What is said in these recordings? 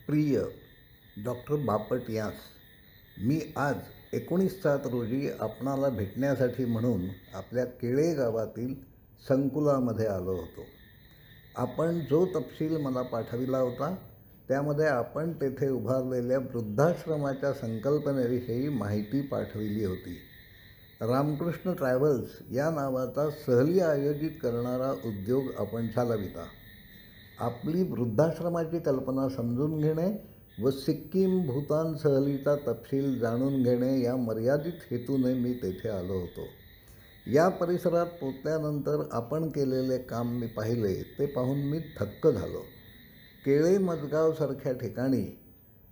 प्रिय डॉक्टर बापट यास, मी आज 19/7 रोजी आपणाला भेटण्यासाठी म्हणून आपल्या केळे गावातील संकुलामध्ये आलो होतो. आपण जो तपशील मला पाठविला होता त्यामध्ये आपण तेथे उभारलेल्या वृद्धाश्रमाच्या संकल्पनेविषयी माहिती पाठविली होती. रामकृष्ण ट्रॅव्हल्स या नावाचा सहली आयोजित करणारा उद्योग आपण चालविता. आपली वृद्धाश्रमाची कल्पना समजून घेणे व सिक्कीम भूतान सहलीचा तपशील जाणून घेणे या मर्यादित हेतूने मी तेथे आलो होतो. या परिसरात पोचल्यानंतर आपण केलेले काम मी पाहिले ते पाहून मी थक्क झालो. केळे मजगावसारख्या ठिकाणी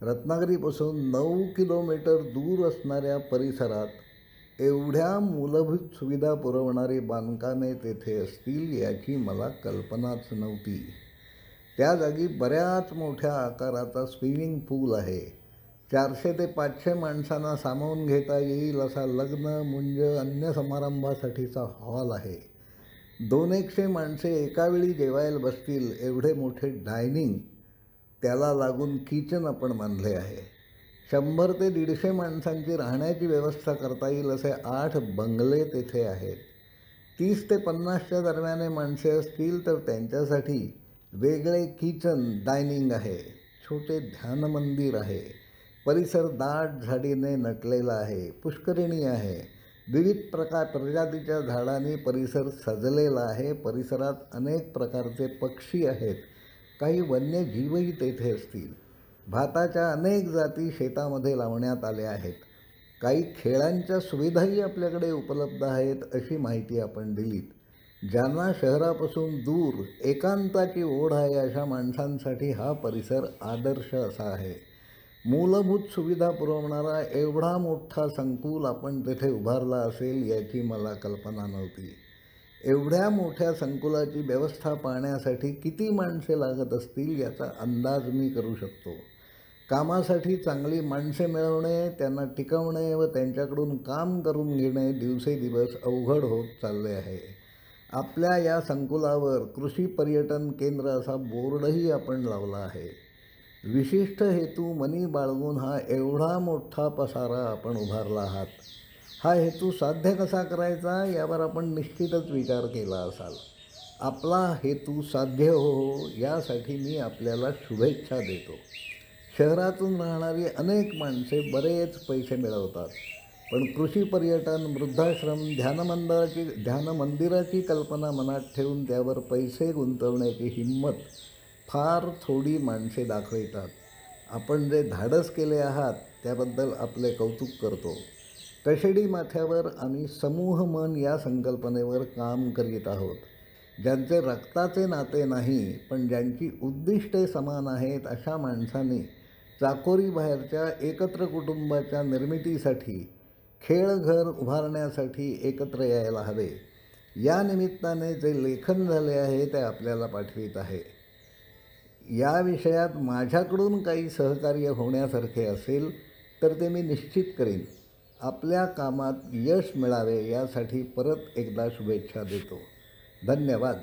रत्नागिरीपासून 9 किलोमीटर दूर असणाऱ्या परिसरात एवढ्या मूलभूत सुविधा पुरवणारी बांधकामे तेथे असतील याची मला कल्पनाच नव्हती. त्या जागी बऱ्याच मोठ्या आकाराचा स्विमिंग पूल आहे. 400 ते 500 माणसांना सामावून घेता येईल असा लग्न मुंज अन्य समारंभासाठीचा हॉल आहे. 200 माणसे एकावेळी जेवायला बसतील एवढे मोठे डायनिंग, त्याला लागून किचन आपण बांधले आहे. 100 ते 150 माणसांची राहण्याची व्यवस्था करता येईल असे 8 बंगले तेथे आहेत. 30 ते 50च्या दरम्याने माणसे असतील तर त्यांच्यासाठी वेगळे किचन डायनिंग आहे. छोटे ध्यान मंदिर आहे. परिसर दाट झाडीने नटलेला आहे. पुष्करिणी आहे. विविध प्रजातीच्या झाडांनी परिसर सजलेला आहे. परिसरात अनेक प्रकारचे पक्षी आहेत. काही वन्यजीवही तेथे असतील. भाताच्या अनेक जाती शेतामध्ये लावण्यात आल्या आहेत. काही खेळांच्या सुविधाही आपल्याकडे उपलब्ध आहेत अशी माहिती आपण दिलीत. ज्यांना शहरापासून दूर एकांताची ओढ आहे अशा माणसांसाठी हा परिसर आदर्श असा आहे. मूलभूत सुविधा पुरवणारा एवढा मोठा संकुल आपण तेथे उभारला असेल याची मला कल्पना नव्हती. एवढ्या मोठ्या संकुलाची व्यवस्था पाहण्यासाठी किती माणसे लागत असतील याचा अंदाज मी करू शकतो. कामासाठी चांगली माणसे मिळवणे, त्यांना टिकवणे व त्यांच्याकडून काम करून घेणे दिवसेदिवस अवघड होत चालले आहे. आपल्या या संकुलावर कृषी पर्यटन केंद्र असा बोर्डही आपण लावला आहे. विशिष्ट हेतू मनी बाळगून हा एवढा मोठा पसारा आपण उभारला आहात. हा हेतू साध्य कसा करायचा यावर आपण निश्चितच विचार केला असाल. आपला हेतू साध्य हो यासाठी मी आपल्याला शुभेच्छा देतो. शहरातून राहणारी अनेक माणसे बरेच पैसे मिळवतात, पण कृषी पर्यटन, वृद्धाश्रम, ध्यानमंदिराची कल्पना मनात ठेवून त्यावर पैसे गुंतवण्याची हिंमत फार थोडी माणसे दाखवितात. आपण जे धाडस केले आहात त्याबद्दल आपले कौतुक करतो. कशेडी माथ्यावर आम्ही समूह मन या संकल्पनेवर काम करीत आहोत. ज्यांचे रक्ताचे नाते नाही पण ज्यांची उद्दिष्टे समान आहेत अशा माणसांनी चाकोरीबाहेरच्या एकत्र कुटुंबाच्या निर्मितीसाठी, खेळघर उभारण्यासाठी एकत्र यायला हवे. या निमित्ताने जे लेखन झाले आहे ते आपल्याला पाठवित आहे. या विषयात माझ्याकडून काही सहकार्य होण्यासारखे असेल तर ते मी निश्चित करीन. आपल्या कामात यश मिळावे यासाठी परत एकदा शुभेच्छा देतो. धन्यवाद.